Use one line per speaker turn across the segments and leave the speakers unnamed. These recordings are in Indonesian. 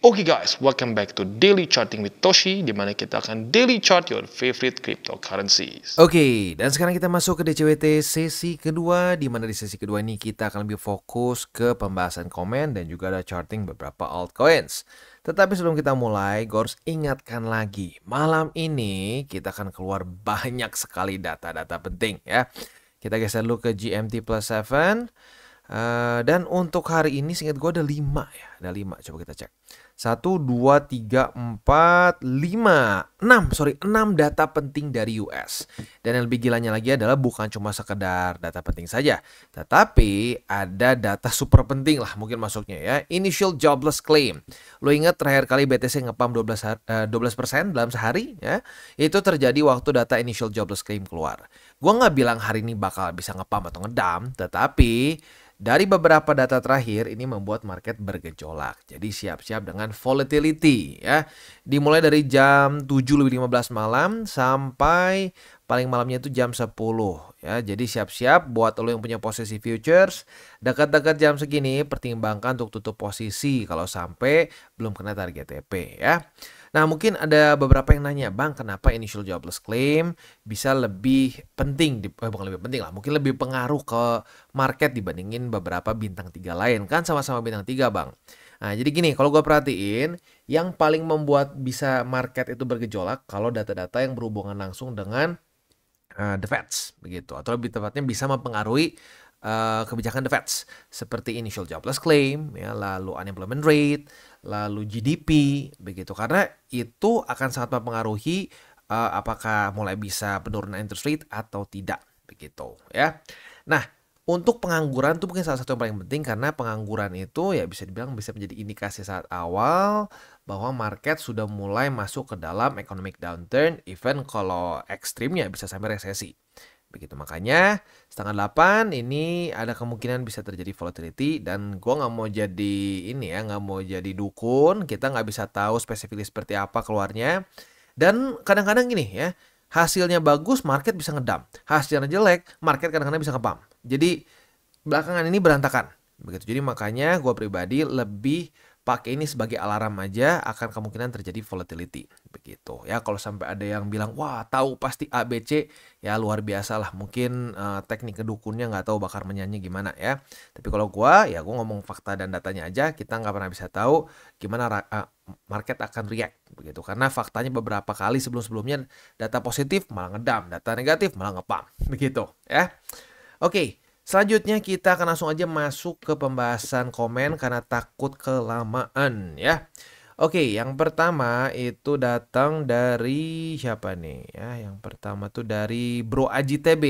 Oke guys, welcome back to Daily Charting with Toshi, di mana kita akan daily chart your favorite cryptocurrencies.
Oke, dan sekarang kita masuk ke DCWT sesi kedua, di mana di sesi kedua ini kita akan lebih fokus ke pembahasan komen dan juga ada charting beberapa altcoins. Tetapi sebelum kita mulai, gue harus ingatkan lagi, malam ini kita akan keluar banyak sekali data-data penting ya. Kita geser dulu ke GMT plus 7. Dan untuk hari ini seingat gue ada 5 ya, ada 5, coba kita cek. 1, 2, 3, 4, 5, 6 data penting dari US. Dan yang lebih gilanya lagi adalah bukan cuma sekedar data penting saja, tetapi ada data super penting lah mungkin masuknya ya. Initial jobless claim. Lo ingat terakhir kali BTC ngepump 12% dalam sehari ya. Itu terjadi waktu data initial jobless claim keluar. Gua nggak bilang hari ini bakal bisa ngepump atau ngedam, tetapi dari beberapa data terakhir ini membuat market bergejolak. Jadi siap-siap dengan volatility ya. Dimulai dari jam 7:15 malam sampai paling malamnya itu jam 10 ya. Jadi siap-siap buat lo yang punya posisi futures, dekat-dekat jam segini pertimbangkan untuk tutup posisi kalau sampai belum kena target TP ya. Nah, mungkin ada beberapa yang nanya, "Bang, kenapa initial jobless claim bisa lebih penting bukan lebih penting lah, mungkin lebih pengaruh ke market dibandingin beberapa bintang 3 lain?" Kan sama-sama bintang 3, Bang. Nah, jadi gini, kalau gue perhatiin, yang paling membuat bisa market itu bergejolak kalau data-data yang berhubungan langsung dengan the Feds begitu, atau lebih tepatnya bisa mempengaruhi kebijakan the Feds seperti initial jobless claim ya, lalu unemployment rate, lalu GDP begitu, karena itu akan sangat mempengaruhi apakah mulai bisa penurunan interest rate atau tidak begitu ya. Nah, untuk pengangguran itu mungkin salah satu yang paling penting, karena pengangguran itu ya bisa dibilang bisa menjadi indikasi saat awal bahwa market sudah mulai masuk ke dalam economic downturn, even kalau ekstrimnya bisa sampai resesi. Begitu, makanya 7:30 ini ada kemungkinan bisa terjadi volatility, dan gue nggak mau jadi ini ya, nggak mau jadi dukun, kita nggak bisa tahu spesifiknya seperti apa keluarnya. Dan kadang-kadang gini ya, hasilnya bagus market bisa ngedam, hasilnya jelek market kadang-kadang bisa ngepump. Jadi belakangan ini berantakan begitu. Jadi makanya gue pribadi lebih pakai ini sebagai alarm aja, akan kemungkinan terjadi volatility begitu ya. Kalau sampai ada yang bilang wah tahu pasti ABC, ya luar biasa lah, mungkin teknik kedukunnya nggak tahu bakar menyanyi gimana ya. Tapi kalau gue ngomong fakta dan datanya aja, kita nggak pernah bisa tahu gimana market akan react begitu, karena faktanya beberapa kali sebelum-sebelumnya data positif malah ngedam, data negatif malah ngepump begitu ya. Oke. Selanjutnya kita akan langsung aja masuk ke pembahasan komen karena takut kelamaan ya. Oke, yang pertama itu datang dari siapa nih ya? Yang pertama tuh dari Bro Aji TB.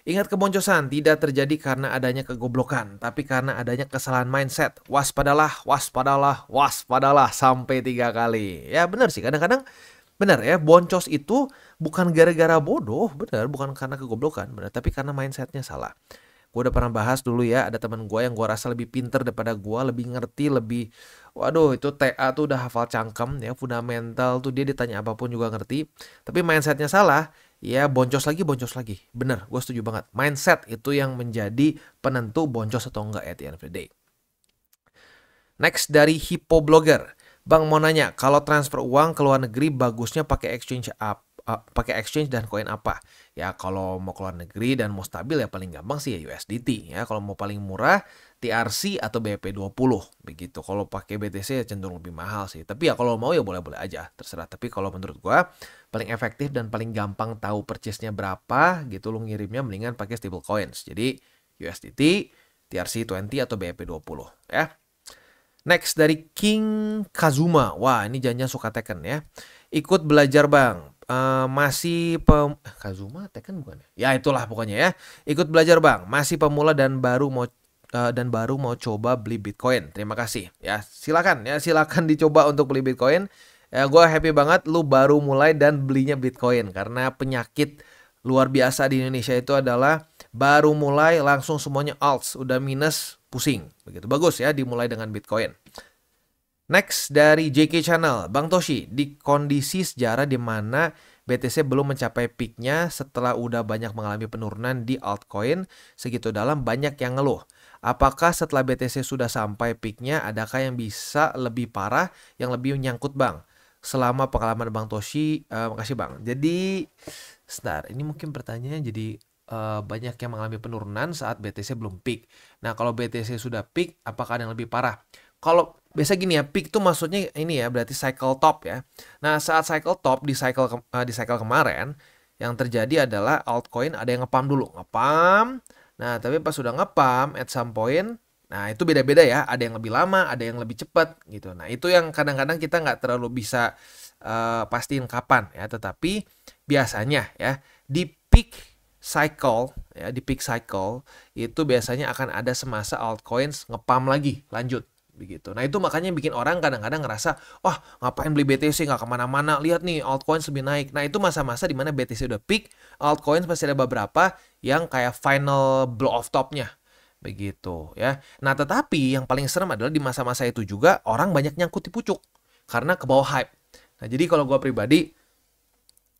Ingat, keboncosan tidak terjadi karena adanya kegoblokan, tapi karena adanya kesalahan mindset. Waspadalah, waspadalah, waspadalah sampai 3 kali. Ya benar sih, kadang-kadang benar ya, boncos itu bukan gara-gara bodoh, benar, bukan karena kegoblokan, benar, tapi karena mindsetnya salah. Gue udah pernah bahas dulu ya, ada teman gue yang gue rasa lebih pinter daripada gue, lebih ngerti, lebih, waduh itu TA tuh udah hafal cangkem ya, fundamental tuh dia ditanya apapun juga ngerti, tapi mindsetnya salah, ya boncos lagi, bener, gue setuju banget, mindset itu yang menjadi penentu boncos atau enggak at the end of the day. Next dari Hippo Blogger, Bang mau nanya, kalau transfer uang ke luar negeri bagusnya pakai exchange dan koin apa? Ya kalau mau keluar negeri dan mau stabil ya paling gampang sih ya USDT ya. Kalau mau paling murah TRC atau BP20 begitu. Kalau pakai BTC ya cenderung lebih mahal sih. Tapi ya kalau mau ya boleh-boleh aja, terserah. Tapi kalau menurut gua paling efektif dan paling gampang tahu purchase-nya berapa gitu, lu ngirimnya mendingan pakai stable coins. Jadi USDT, TRC20 atau BP20 ya. Next dari King Kazuma. Wah, ini jangan suka Tekken ya. Ikut belajar Bang. Masih Kazuma Tekken bukan ya? Ya itulah pokoknya ya. Ikut belajar Bang. Masih pemula dan baru mau coba beli Bitcoin. Terima kasih. Ya, silakan dicoba untuk beli Bitcoin. Ya, gue happy banget lu baru mulai dan belinya Bitcoin, karena penyakit luar biasa di Indonesia itu adalah baru mulai langsung semuanya alts, udah minus pusing. Begitu bagus ya dimulai dengan Bitcoin. Next dari JK Channel, Bang Toshi, di kondisi sejarah di mana BTC belum mencapai peaknya setelah udah banyak mengalami penurunan di altcoin segitu dalam, banyak yang ngeluh. Apakah setelah BTC sudah sampai peaknya, adakah yang bisa lebih parah, yang lebih nyangkut Bang? Selama pengalaman Bang Toshi, makasih Bang. Jadi, sebentar, ini mungkin pertanyaannya jadi banyak yang mengalami penurunan saat BTC belum peak. Nah, kalau BTC sudah peak, apakah ada yang lebih parah? Kalau biasa gini ya, peak tuh maksudnya ini ya, berarti cycle top ya. Nah, saat cycle top di cycle kemarin, yang terjadi adalah altcoin ada yang ngepump dulu, ngepump. Nah, tapi pas sudah ngepump at some point, nah itu beda-beda ya, ada yang lebih lama, ada yang lebih cepat gitu. Nah, itu yang kadang-kadang kita nggak terlalu bisa pastiin kapan ya, tetapi biasanya ya di peak cycle ya, di peak cycle itu biasanya akan ada semasa altcoins ngepump lagi, lanjut begitu. Nah itu makanya bikin orang kadang-kadang ngerasa, wah ngapain beli BTC nggak kemana-mana, lihat nih altcoins lebih naik. Nah itu masa-masa dimana BTC udah peak, altcoins masih ada beberapa yang kayak final blow off topnya begitu ya. Nah tetapi yang paling serem adalah di masa-masa itu juga orang banyak nyangkut di pucuk karena ke bawah hype. Nah jadi kalau gue pribadi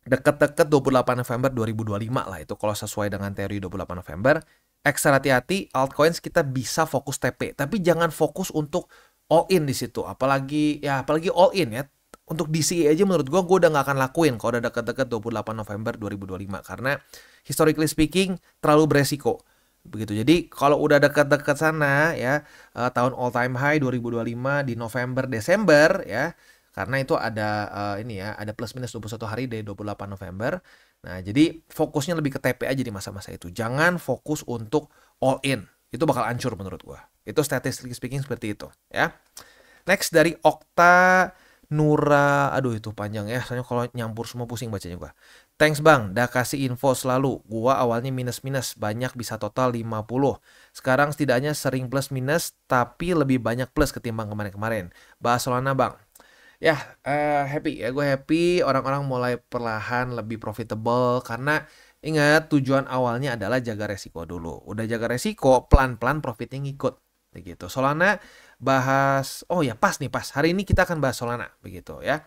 deket-deket 28 November 2025 lah itu kalau sesuai dengan teori 28 November. Ekstra hati-hati, altcoins kita bisa fokus TP, tapi jangan fokus untuk all in di situ. Apalagi all in ya. Untuk DCA aja menurut gue udah nggak akan lakuin kalau udah deket-deket 28 November 2025 karena historically speaking terlalu beresiko. Begitu. Jadi kalau udah dekat-dekat sana ya, tahun all time high 2025 di November Desember ya. Karena itu ada ini ya, ada plus minus 21 hari dari 28 November. Nah, jadi fokusnya lebih ke TP aja di masa-masa itu. Jangan fokus untuk all in. Itu bakal hancur menurut gua. Itu statistically speaking seperti itu, ya. Next dari Okta Nura, aduh itu panjang ya, soalnya kalau nyampur semua pusing bacanya gua. Thanks Bang, dah kasih info selalu. Gua awalnya minus-minus, banyak bisa total 50. Sekarang setidaknya sering plus minus, tapi lebih banyak plus ketimbang kemarin-kemarin. Bahas Solana Bang. Ya, happy ya, gue happy orang-orang mulai perlahan lebih profitable karena ingat tujuan awalnya adalah jaga resiko dulu. Udah jaga resiko, pelan-pelan profitnya ngikut. Begitu. Solana bahas, oh ya pas nih pas. Hari ini kita akan bahas Solana, begitu ya.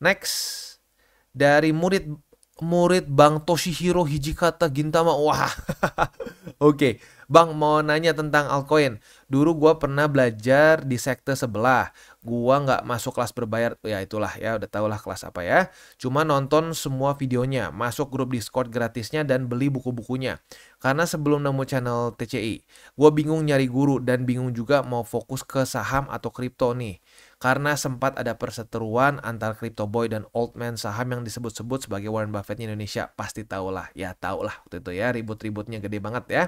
Next dari murid Bang Toshihiro Hijikata Gintama. Wah. Oke, Bang mau nanya tentang altcoin. Dulu gua pernah belajar di sekte sebelah. Gua nggak masuk kelas berbayar, ya itulah ya, udah tau lah kelas apa ya. Cuma nonton semua videonya, masuk grup Discord gratisnya dan beli buku-bukunya. Karena sebelum nemu channel TCI, gua bingung nyari guru dan bingung juga mau fokus ke saham atau kripto nih. Karena sempat ada perseteruan antar Crypto Boy dan Old Man saham yang disebut-sebut sebagai Warren Buffett Indonesia. Pasti tau lah, ya tau lah waktu itu ya, ribut-ributnya gede banget ya.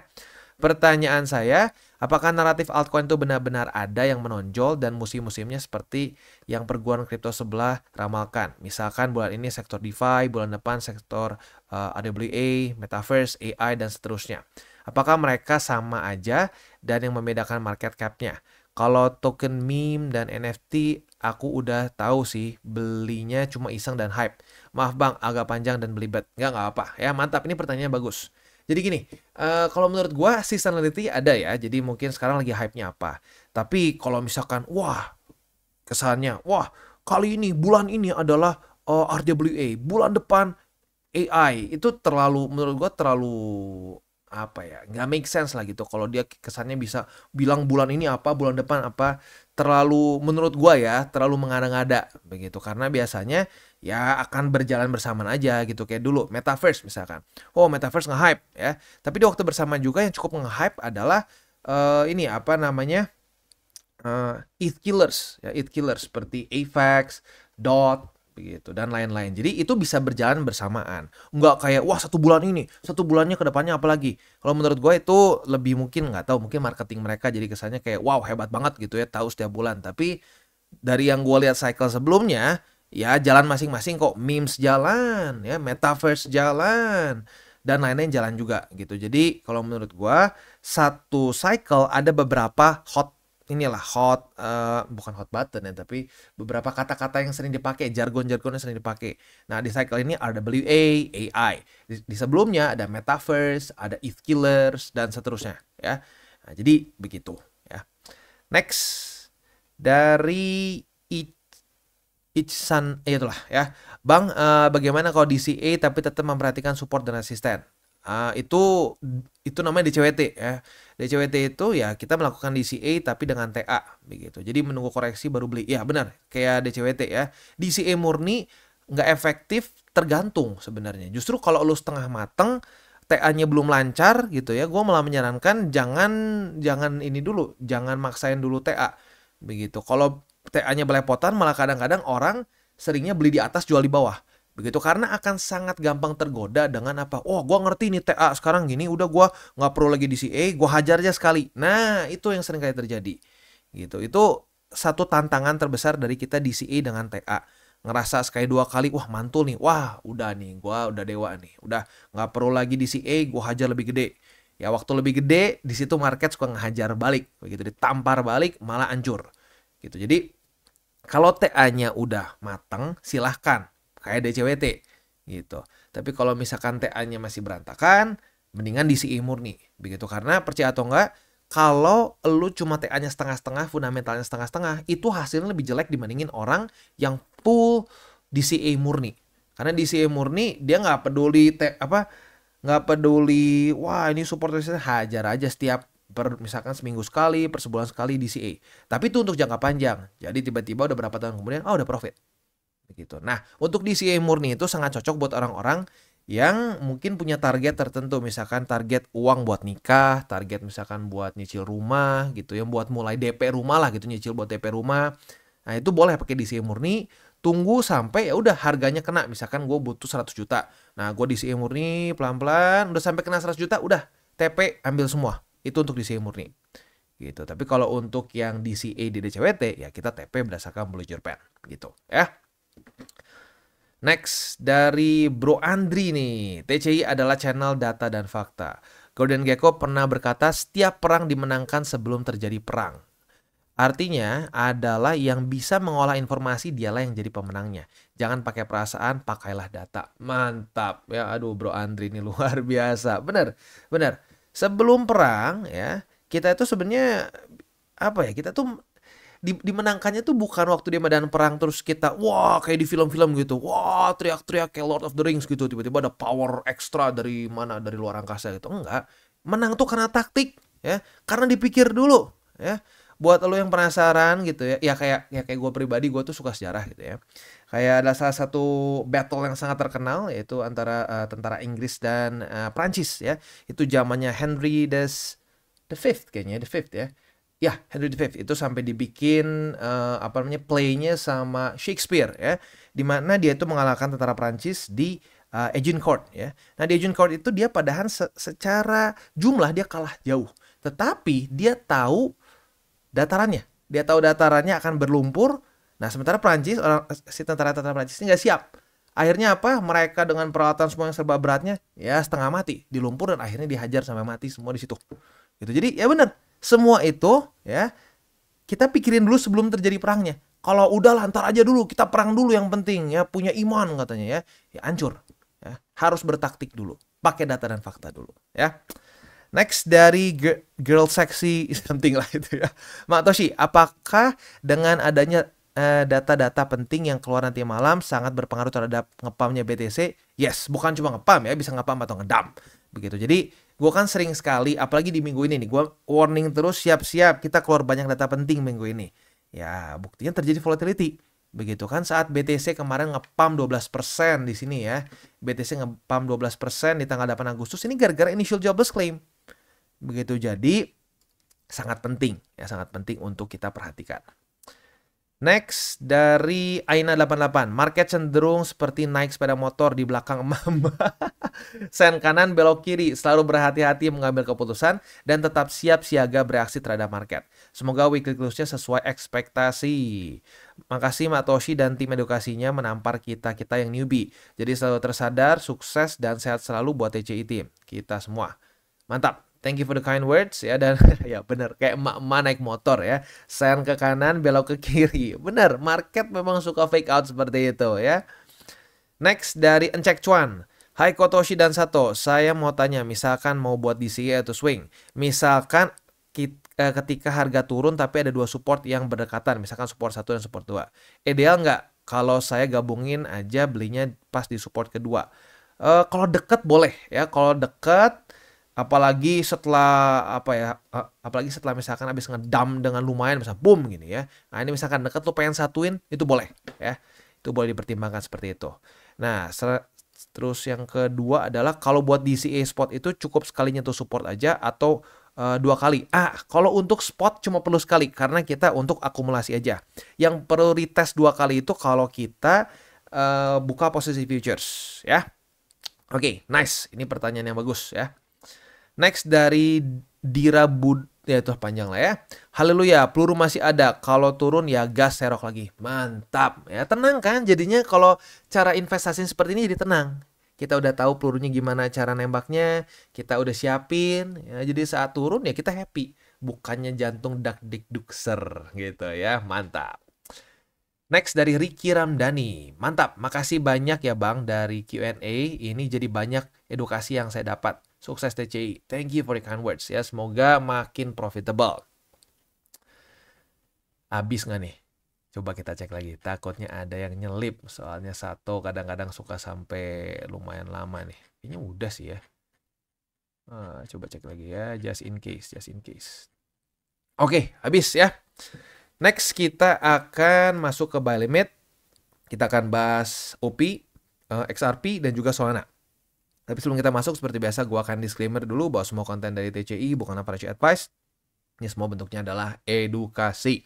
Pertanyaan saya, apakah naratif altcoin itu benar-benar ada yang menonjol dan musim-musimnya seperti yang perguruan kripto sebelah ramalkan? Misalkan bulan ini sektor DeFi, bulan depan sektor AWA, Metaverse, AI, dan seterusnya. Apakah mereka sama aja dan yang membedakan market cap-nya? Kalau token meme dan NFT, aku udah tahu sih belinya cuma iseng dan hype. Maaf bang, agak panjang dan belibet. Nggak apa. Ya mantap, ini pertanyaannya bagus. Jadi gini, kalau menurut gua seasonality ada ya. Jadi mungkin sekarang lagi hype-nya apa. Tapi kalau misalkan, wah kesannya, wah kali ini, bulan ini adalah RWA, bulan depan AI. Itu terlalu, menurut gua terlalu apa ya, nggak make sense lah gitu. Kalau dia kesannya bisa bilang bulan ini apa, bulan depan apa, terlalu menurut gua ya, terlalu mengada-ngada begitu. Karena biasanya ya akan berjalan bersamaan aja gitu. Kayak dulu Metaverse misalkan. Oh, Metaverse nge-hype ya. Tapi di waktu bersamaan juga yang cukup nge-hype adalah ini apa namanya? ETH killers ya, ETH killers seperti AVAX, DOT begitu dan lain-lain. Jadi itu bisa berjalan bersamaan. Nggak kayak wah satu bulan ini, satu bulannya ke depannya apa lagi. Kalau menurut gue itu lebih mungkin nggak tahu, mungkin marketing mereka jadi kesannya kayak wow hebat banget gitu ya, tahu setiap bulan. Tapi dari yang gue lihat cycle sebelumnya ya jalan masing-masing kok, memes jalan ya, metaverse jalan dan lain-lain jalan juga gitu. Jadi kalau menurut gue satu cycle ada beberapa bukan hot button ya, tapi beberapa kata-kata yang sering dipakai, jargon-jargon yang sering dipakai. Nah, di cycle ini RWA, AI. Di sebelumnya ada Metaverse, ada ETH killers, dan seterusnya ya. Nah, jadi begitu ya. Next dari Ichsan, itulah ya. Bang, bagaimana kalau DCA tapi tetap memperhatikan support dan resisten? Itu namanya DCWT ya. DCWT itu ya kita melakukan DCA tapi dengan TA begitu. Jadi menunggu koreksi baru beli. Ya benar, kayak DCWT ya. DCA murni nggak efektif tergantung sebenarnya. Justru kalau lu setengah mateng, TA-nya belum lancar gitu ya, gue malah menyarankan jangan ini dulu, jangan maksain dulu TA begitu. Kalau TA-nya belepotan malah kadang-kadang orang seringnya beli di atas jual di bawah. Begitu karena akan sangat gampang tergoda dengan apa? Oh, gua ngerti nih TA sekarang gini, udah gua nggak perlu lagi DCA, gua hajar aja sekali. Nah, itu yang sering kali terjadi. Gitu. Itu satu tantangan terbesar dari kita DCA dengan TA. Ngerasa sekali dua kali, wah mantul nih, wah udah nih, gua udah dewa nih, udah nggak perlu lagi DCA, gua hajar lebih gede. Ya waktu lebih gede, di situ market suka ngehajar balik, begitu ditampar balik, malah hancur. Gitu. Jadi kalau TA-nya udah mateng, silahkan kayak DCWT gitu. Tapi kalau misalkan TA-nya masih berantakan, mendingan DCA murni begitu. Karena percaya atau enggak, kalau lu cuma TA-nya setengah-setengah, fundamentalnya setengah-setengah, itu hasilnya lebih jelek dibandingin orang yang full DCA murni. Karena DCA murni dia nggak peduli nggak peduli, wah ini support resistance, hajar aja setiap misalkan seminggu sekali, per sebulan sekali DCA. Tapi itu untuk jangka panjang. Jadi tiba-tiba udah berapa tahun kemudian, udah profit. Begitu. Nah, untuk DCA murni itu sangat cocok buat orang-orang yang mungkin punya target tertentu. Misalkan target uang buat nikah, target misalkan buat nyicil rumah gitu. Yang buat mulai DP rumah lah gitu, nyicil buat DP rumah. Nah, itu boleh pakai DCA murni. Tunggu sampai ya udah harganya kena. Misalkan gue butuh 100 juta. Nah, gue DCA murni pelan-pelan. Udah sampai kena 100 juta, udah TP ambil semua. Itu untuk DCA murni. Gitu. Tapi kalau untuk yang DCA di DCWT, ya kita TP berdasarkan Bollinger Band. Gitu. Ya. Next, dari Bro Andri nih. TCI adalah channel data dan fakta. Gordon Gekko pernah berkata, setiap perang dimenangkan sebelum terjadi perang. Artinya adalah yang bisa mengolah informasi dialah yang jadi pemenangnya. Jangan pakai perasaan, pakailah data. Mantap. Ya, aduh Bro Andri ini luar biasa. Benar, benar. Sebelum perang ya, kita itu sebenarnya apa ya? Kita tuh dimenangkannya tuh bukan waktu di medan perang terus kita wah kayak di film-film gitu. Wah, teriak-teriak kayak Lord of the Rings gitu. Tiba-tiba ada power ekstra dari mana, dari luar angkasa gitu. Enggak. Menang tuh karena taktik ya. Karena dipikir dulu ya. Buat lo yang penasaran gitu ya. Ya kayak gue pribadi, gue tuh suka sejarah gitu ya. Kayak ada salah satu battle yang sangat terkenal yaitu antara tentara Inggris dan Prancis ya. Itu zamannya Henry the Fifth kayaknya, the Fifth ya. Ya, Henry V itu sampai dibikin playnya sama Shakespeare ya, di mana dia itu mengalahkan tentara Prancis di Agincourt ya. Nah di Agincourt itu dia padahal secara jumlah dia kalah jauh, tetapi dia tahu datarannya akan berlumpur. Nah sementara Prancis si tentara-tentara Prancis ini nggak siap. Akhirnya apa? Mereka dengan peralatan semua yang serba beratnya ya setengah mati, dilumpur dan akhirnya dihajar sampai mati semua di situ. Gitu. Jadi ya benar. Semua itu ya kita pikirin dulu sebelum terjadi perangnya. Kalau udah lantar aja dulu, kita perang dulu yang penting ya, punya iman katanya ya hancur. Ya. Harus bertaktik dulu, pakai data dan fakta dulu ya. Next dari girl sexy something lah itu ya. Mak Toshi, apakah dengan adanya data-data penting yang keluar nanti malam sangat berpengaruh terhadap ngepamnya BTC? Yes, bukan cuma ngepam ya, bisa ngepam atau ngedam. Begitu. Jadi gue kan sering sekali, apalagi di minggu ini nih, gue warning terus, siap-siap kita keluar banyak data penting minggu ini. Ya buktinya terjadi volatility. Begitu kan saat BTC kemarin ngepam 12% di sini ya. BTC ngepam 12% di tanggal 8 Agustus ini gara-gara initial jobless claim. Begitu, jadi sangat penting ya, sangat penting untuk kita perhatikan. Next dari Aina88, market cenderung seperti naik sepeda motor di belakang emak-emak. Sen kanan belok kiri, selalu berhati-hati mengambil keputusan dan tetap siap siaga bereaksi terhadap market. Semoga weekly close-nya sesuai ekspektasi. Makasih Mak Toshi dan tim edukasinya menampar kita-kita yang newbie. Jadi selalu tersadar, sukses dan sehat selalu buat TCI team. Kita semua. Mantap. Thank you for the kind words ya, dan ya bener kayak emak-emak naik motor ya, sen ke kanan belok ke kiri. Bener, market memang suka fake out seperti itu ya. Next dari Encek Cuan. Hai Kotoshi dan Sato, saya mau tanya, misalkan mau buat DCA atau swing, misalkan ketika harga turun tapi ada dua support yang berdekatan, misalkan support 1 dan support 2. Ideal nggak kalau saya gabungin aja belinya pas di support kedua? Kalau deket boleh ya, kalau deket apalagi setelah apalagi setelah misalkan habis ngedam dengan lumayan misal boom gini ya. Nah, ini misalkan deket lu pengen satuin itu boleh ya. Itu boleh dipertimbangkan seperti itu. Nah, terus yang kedua adalah kalau buat DCA spot itu cukup sekali nyentuh support aja atau 2 kali. Kalau untuk spot cuma perlu sekali karena kita untuk akumulasi aja. Yang perlu retest 2 kali itu kalau kita buka posisi futures ya. Oke, nice. Ini pertanyaan yang bagus ya. Next dari Dira Bud, ya itu panjang lah ya. Haleluya, peluru masih ada. Kalau turun ya gas serok lagi. Mantap. Ya tenang kan jadinya kalau cara investasi seperti ini jadi tenang. Kita udah tahu pelurunya gimana cara nembaknya, kita udah siapin. Ya, jadi saat turun ya kita happy. Bukannya jantung dak dik dukser gitu ya. Mantap. Next dari Ricky Ramdhani. Mantap, makasih banyak ya Bang dari Q&A. Ini jadi banyak edukasi yang saya dapat. Sukses TCI. Thank you for the kind words ya. Semoga makin profitable. Habis nggak nih? Coba kita cek lagi. Takutnya ada yang nyelip. Soalnya satu kadang-kadang suka sampai lumayan lama nih. Kayaknya udah sih ya. Coba cek lagi ya. Just in case. Just in case. Oke, habis ya. Next kita akan masuk ke buy limit. Kita akan bahas OP, XRP, dan juga Solana. Tapi sebelum kita masuk, seperti biasa, gue akan disclaimer dulu bahwa semua konten dari TCI bukan financial advice. Ini semua bentuknya adalah edukasi.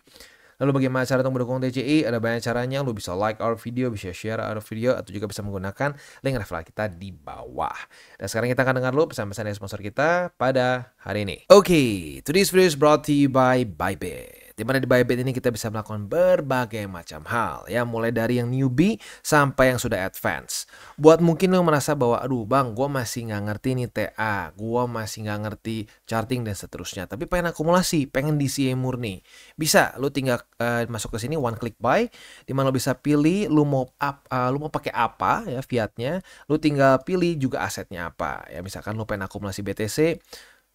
Lalu bagaimana cara untuk mendukung TCI? Ada banyak caranya. Lu bisa like our video, bisa share our video, atau juga bisa menggunakan link referral kita di bawah. Dan sekarang kita akan dengar dulu pesan-pesan dari sponsor kita pada hari ini. Oke, today's video is brought to you by Bybit. Dimana di Bybit ini kita bisa melakukan berbagai macam hal ya, mulai dari yang newbie sampai yang sudah advance. Buat mungkin lo merasa bahwa aduh bang, gue masih nggak ngerti nih TA, gue masih nggak ngerti charting dan seterusnya, tapi pengen akumulasi, pengen DCA murni, bisa lo tinggal masuk ke sini one click buy, dimana lo bisa pilih lo mau pakai apa ya fiatnya, lo tinggal pilih juga asetnya apa ya. Misalkan lo pengen akumulasi BTC,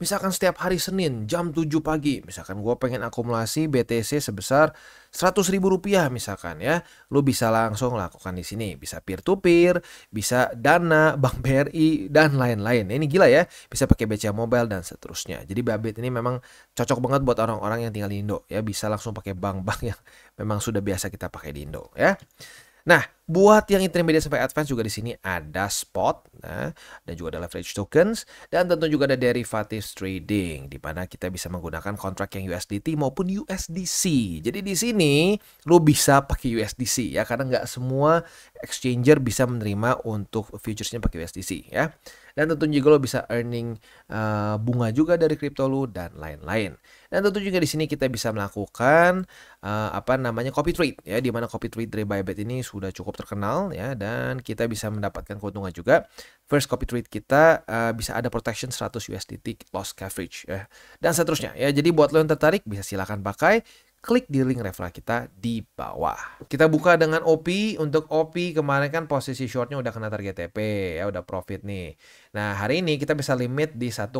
misalkan setiap hari Senin jam 7 pagi, misalkan gue pengen akumulasi BTC sebesar 100.000 rupiah misalkan ya, lu bisa langsung lakukan di sini. Bisa peer to peer, bisa Dana, Bank BRI dan lain-lain. Ini gila ya, bisa pakai BCA Mobile dan seterusnya. Jadi Bybit ini memang cocok banget buat orang-orang yang tinggal di Indo ya, bisa langsung pakai bank-bank yang memang sudah biasa kita pakai di Indo ya. Nah, buat yang intermediate sampai advance juga di sini ada spot, dan juga ada leverage tokens, dan tentu juga ada derivatives trading, di mana kita bisa menggunakan kontrak yang USDT maupun USDC. Jadi di sini lo bisa pakai USDC ya, karena nggak semua exchanger bisa menerima untuk futuresnya pakai USDC ya. Dan tentu juga lo bisa earning bunga juga dari kripto lo dan lain-lain. Dan tentu juga di sini kita bisa melakukan copy trade ya, di mana copy trade dari Bybit ini sudah cukup terkenal ya, dan kita bisa mendapatkan keuntungan juga. First copy trade kita bisa ada protection 100 USDT loss coverage ya, dan seterusnya ya. Jadi buat lo yang tertarik bisa silakan pakai. Klik di link referral kita di bawah. Kita buka dengan OP. Untuk OP kemarin kan posisi shortnya udah kena target TP ya, udah profit nih. Nah hari ini kita bisa limit di 1,3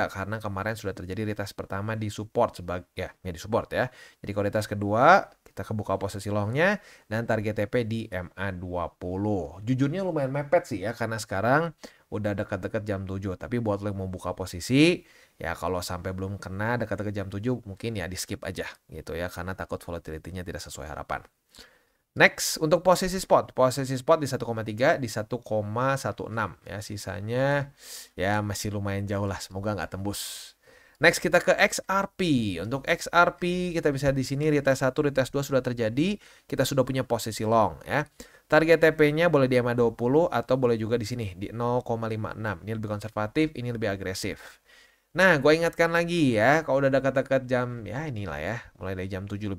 karena kemarin sudah terjadi retest pertama di support di support ya. Jadi kalau retest kedua kita kebuka posisi longnya dan target TP di MA20. Jujurnya lumayan mepet sih ya, karena sekarang udah dekat-dekat jam 7. Tapi buat lo yang mau buka posisi ya, kalau sampai belum kena dekat-dekat jam 7 mungkin ya di skip aja gitu ya, karena takut volatility-nya tidak sesuai harapan. Next, untuk posisi spot di 1,3 di 1,16 ya, sisanya ya masih lumayan jauh lah, semoga nggak tembus. Next kita ke XRP. Untuk XRP kita bisa di sini retest 1, retest 2 sudah terjadi, kita sudah punya posisi long ya. Target TP-nya boleh di MA20 atau boleh juga di sini di 0,56. Ini lebih konservatif, ini lebih agresif. Nah, gue ingatkan lagi ya, kalau udah dekat-dekat jam ya inilah ya, mulai dari jam 7.15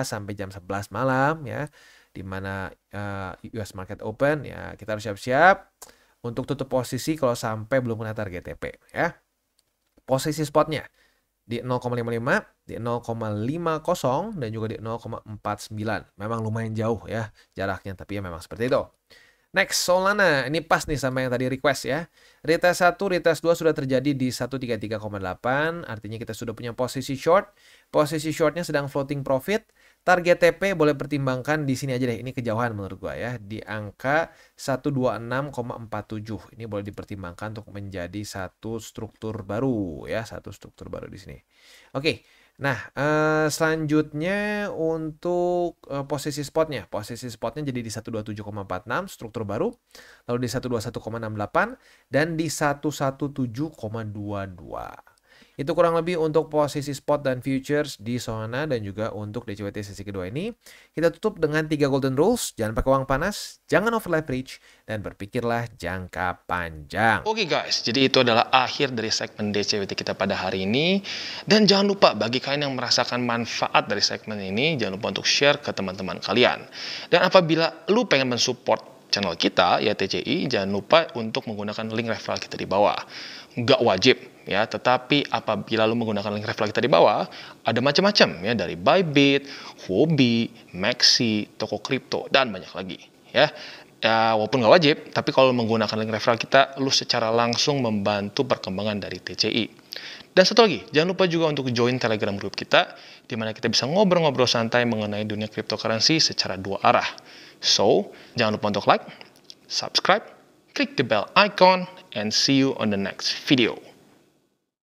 sampai jam 11 malam ya, dimana US market open ya, kita harus siap-siap untuk tutup posisi kalau sampai belum kena target TP ya. Posisi spotnya di 0,55, di 0,50 dan juga di 0,49. Memang lumayan jauh ya jaraknya, tapi ya memang seperti itu. Next, Solana. Ini pas nih sama yang tadi request ya. Retest 1, retest 2 sudah terjadi di 133,8. Artinya kita sudah punya posisi short. Posisi shortnya sedang floating profit. Target TP boleh pertimbangkan di sini aja deh. Ini kejauhan menurut gua ya. Di angka 126,47. Ini boleh dipertimbangkan untuk menjadi satu struktur baru ya. Satu struktur baru di sini. Oke. Nah, selanjutnya untuk posisi spotnya. Posisi spotnya jadi di 127,46 struktur baru. Lalu di 121,68 dan di 117,22. Itu kurang lebih untuk posisi spot dan futures di Solana dan juga untuk DCWT sesi kedua ini. Kita tutup dengan 3 golden rules. Jangan pakai uang panas, jangan over leverage, dan berpikirlah jangka panjang.
Oke guys, jadi itu adalah akhir dari segmen DCWT kita pada hari ini. Dan jangan lupa bagi kalian yang merasakan manfaat dari segmen ini, jangan lupa untuk share ke teman-teman kalian. Dan apabila lu pengen mensupport channel kita, ya TCI, jangan lupa untuk menggunakan link referral kita di bawah. Nggak wajib ya, tetapi apabila lu menggunakan link referral kita di bawah, ada macam-macam ya, dari Bybit, Huobi, Maxi, toko kripto, dan banyak lagi ya. Ya, walaupun nggak wajib, tapi kalau menggunakan link referral kita, lu secara langsung membantu perkembangan dari TCI. Dan satu lagi, jangan lupa juga untuk join Telegram group kita, di mana kita bisa ngobrol-ngobrol santai mengenai dunia cryptocurrency secara dua arah. So, jangan lupa untuk like, subscribe, click the bell icon, and see you on the next video.